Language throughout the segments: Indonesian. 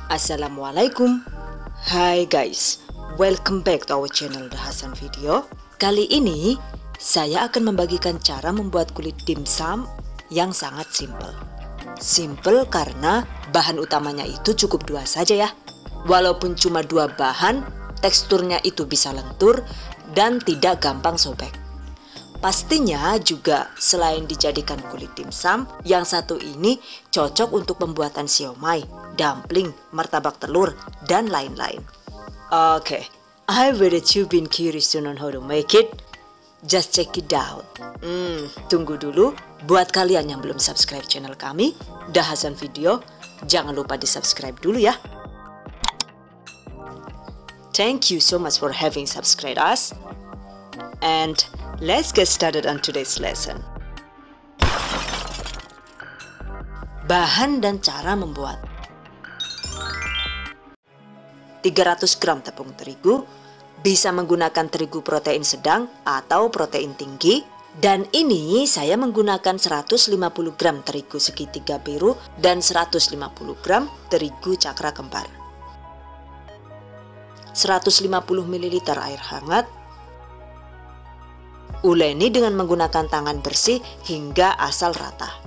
Assalamualaikum. Hai guys, welcome back to our channel The Hasan Video. Kali ini saya akan membagikan cara membuat kulit dimsum yang sangat simple. Simple karena bahan utamanya itu cukup dua saja ya. Walaupun cuma dua bahan, teksturnya itu bisa lentur dan tidak gampang sobek. Pastinya juga selain dijadikan kulit dimsum, yang satu ini cocok untuk pembuatan siomay, dumpling, martabak telur, dan lain-lain. Oke, I bet you've been curious to know how to make it. Just check it out. Tunggu dulu, buat kalian yang belum subscribe channel kami, The Hasan Video, jangan lupa di subscribe dulu ya. Thank you so much for having subscribed us. And let's get started on today's lesson. Bahan dan cara membuat. 300 gram tepung terigu, bisa menggunakan terigu protein sedang atau protein tinggi. Dan ini saya menggunakan 150 gram terigu segitiga biru dan 150 gram terigu cakra kembar. 150 ml air hangat. Uleni dengan menggunakan tangan bersih hingga asal rata.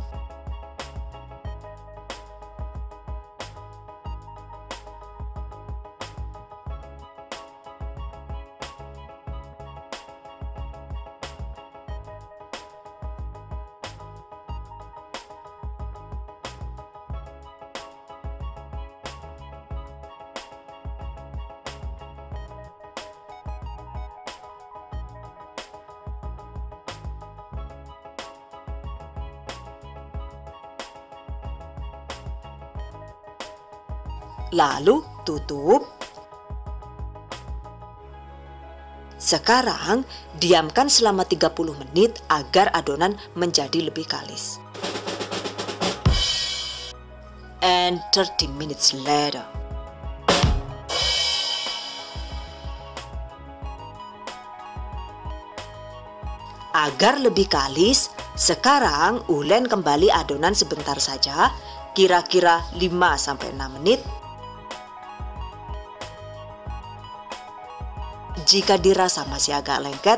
Lalu tutup. Sekarang diamkan selama 30 menit agar adonan menjadi lebih kalis. And 30 minutes later. Agar lebih kalis, sekarang ulen kembali adonan sebentar saja, kira-kira 5-6 menit. Jika dirasa masih agak lengket,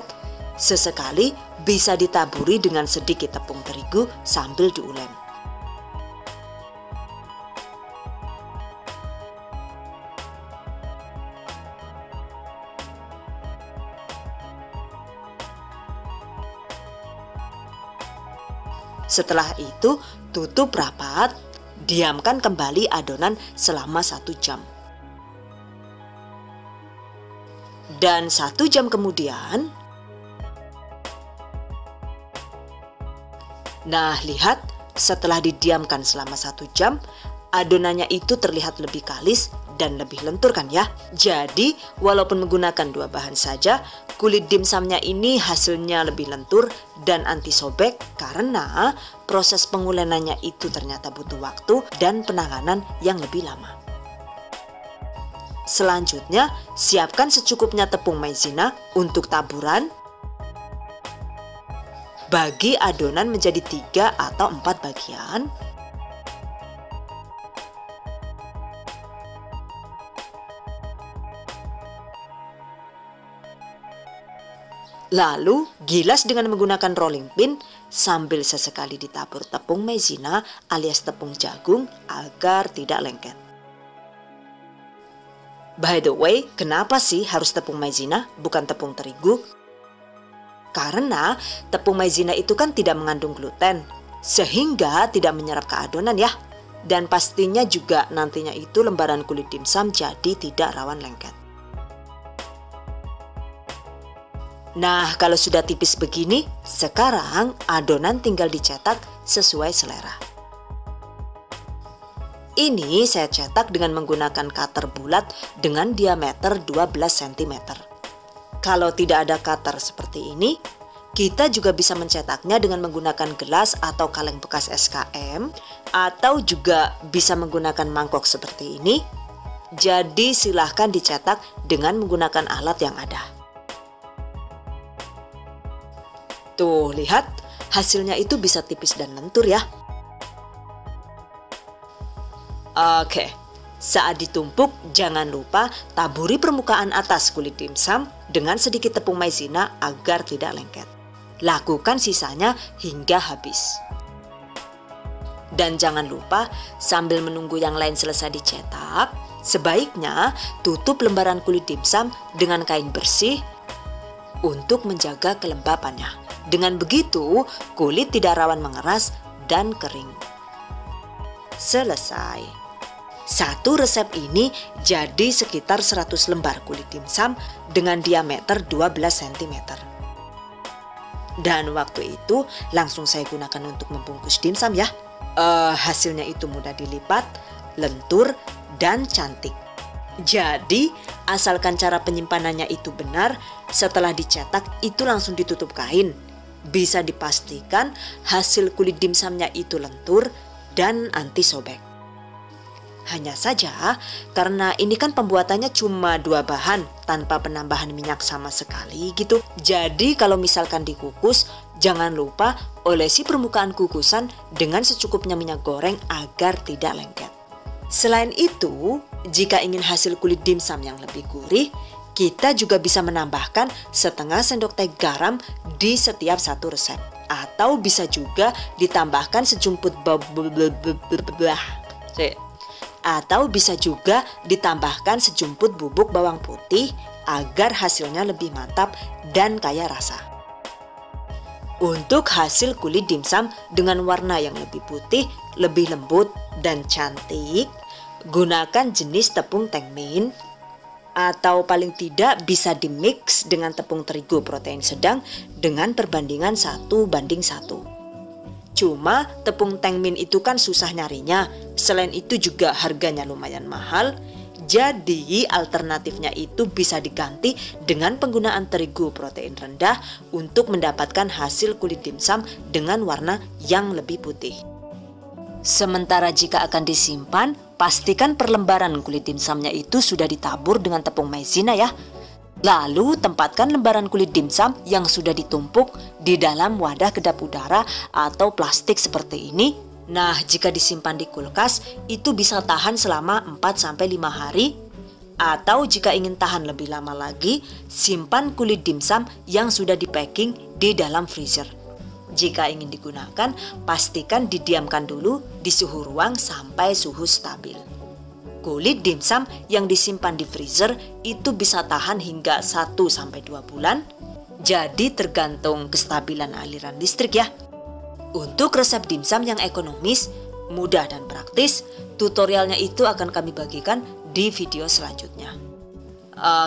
sesekali bisa ditaburi dengan sedikit tepung terigu sambil diulen. Setelah itu, tutup rapat, diamkan kembali adonan selama 1 jam. Dan 1 jam kemudian, nah lihat, setelah didiamkan selama 1 jam, adonannya itu terlihat lebih kalis dan lebih lentur kan ya. Jadi walaupun menggunakan dua bahan saja, kulit dimsumnya ini hasilnya lebih lentur dan anti sobek karena proses pengulenannya itu ternyata butuh waktu dan penanganan yang lebih lama. Selanjutnya, siapkan secukupnya tepung maizena untuk taburan. Bagi adonan menjadi 3 atau 4 bagian. Lalu, gilas dengan menggunakan rolling pin sambil sesekali ditabur tepung maizena alias tepung jagung agar tidak lengket. By the way, kenapa sih harus tepung maizena bukan tepung terigu? Karena tepung maizena itu kan tidak mengandung gluten, sehingga tidak menyerap ke adonan ya. Dan pastinya juga nantinya itu lembaran kulit dimsum jadi tidak rawan lengket. Nah, kalau sudah tipis begini, sekarang adonan tinggal dicetak sesuai selera. Ini saya cetak dengan menggunakan cutter bulat dengan diameter 12 cm. Kalau tidak ada cutter seperti ini, kita juga bisa mencetaknya dengan menggunakan gelas atau kaleng bekas SKM, atau juga bisa menggunakan mangkok seperti ini. Jadi silahkan dicetak dengan menggunakan alat yang ada. Tuh, lihat, hasilnya itu bisa tipis dan lentur ya. Oke, Saat ditumpuk, jangan lupa taburi permukaan atas kulit dimsum dengan sedikit tepung maizena agar tidak lengket. Lakukan sisanya hingga habis. Dan jangan lupa sambil menunggu yang lain selesai dicetak, sebaiknya tutup lembaran kulit dimsum dengan kain bersih untuk menjaga kelembapannya. Dengan begitu, kulit tidak rawan mengeras dan kering. Selesai. Satu resep ini jadi sekitar 100 lembar kulit dimsum dengan diameter 12 cm. Dan waktu itu langsung saya gunakan untuk membungkus dimsum ya. Hasilnya itu mudah dilipat, lentur, dan cantik. Jadi, asalkan cara penyimpanannya itu benar, setelah dicetak itu langsung ditutup kain. Bisa dipastikan hasil kulit dimsumnya itu lentur dan anti sobek. Hanya saja, karena ini kan pembuatannya cuma 2 bahan tanpa penambahan minyak sama sekali gitu. Jadi kalau misalkan dikukus, jangan lupa olesi permukaan kukusan dengan secukupnya minyak goreng agar tidak lengket. Selain itu, jika ingin hasil kulit dimsum yang lebih gurih, kita juga bisa menambahkan setengah sendok teh garam di setiap satu resep. Atau bisa juga ditambahkan sejumput bubuk bawang putih agar hasilnya lebih mantap dan kaya rasa. Untuk hasil kulit dimsum dengan warna yang lebih putih, lebih lembut dan cantik, gunakan jenis tepung tengmin atau paling tidak bisa dimix dengan tepung terigu protein sedang dengan perbandingan 1:1. Cuma tepung tengmin itu kan susah nyarinya, selain itu juga harganya lumayan mahal. Jadi alternatifnya itu bisa diganti dengan penggunaan terigu protein rendah untuk mendapatkan hasil kulit dimsum dengan warna yang lebih putih. Sementara jika akan disimpan, pastikan perlembaran kulit dimsumnya itu sudah ditabur dengan tepung maizena ya. Lalu tempatkan lembaran kulit dimsum yang sudah ditumpuk di dalam wadah kedap udara atau plastik seperti ini. Nah, jika disimpan di kulkas, itu bisa tahan selama 4-5 hari. Atau jika ingin tahan lebih lama lagi, simpan kulit dimsum yang sudah di-packing di dalam freezer. Jika ingin digunakan, pastikan didiamkan dulu di suhu ruang sampai suhu stabil. Kulit dimsum yang disimpan di freezer itu bisa tahan hingga 1-2 bulan. Jadi tergantung kestabilan aliran listrik ya. Untuk resep dimsum yang ekonomis, mudah dan praktis, tutorialnya itu akan kami bagikan di video selanjutnya.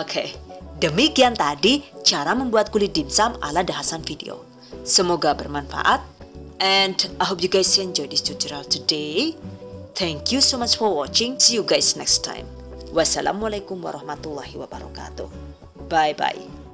Oke, demikian tadi cara membuat kulit dimsum ala The Hasan Video. Semoga bermanfaat, and I hope you guys enjoy this tutorial today. Thank you so much for watching. See you guys next time. Wassalamualaikum warahmatullahi wabarakatuh. Bye bye.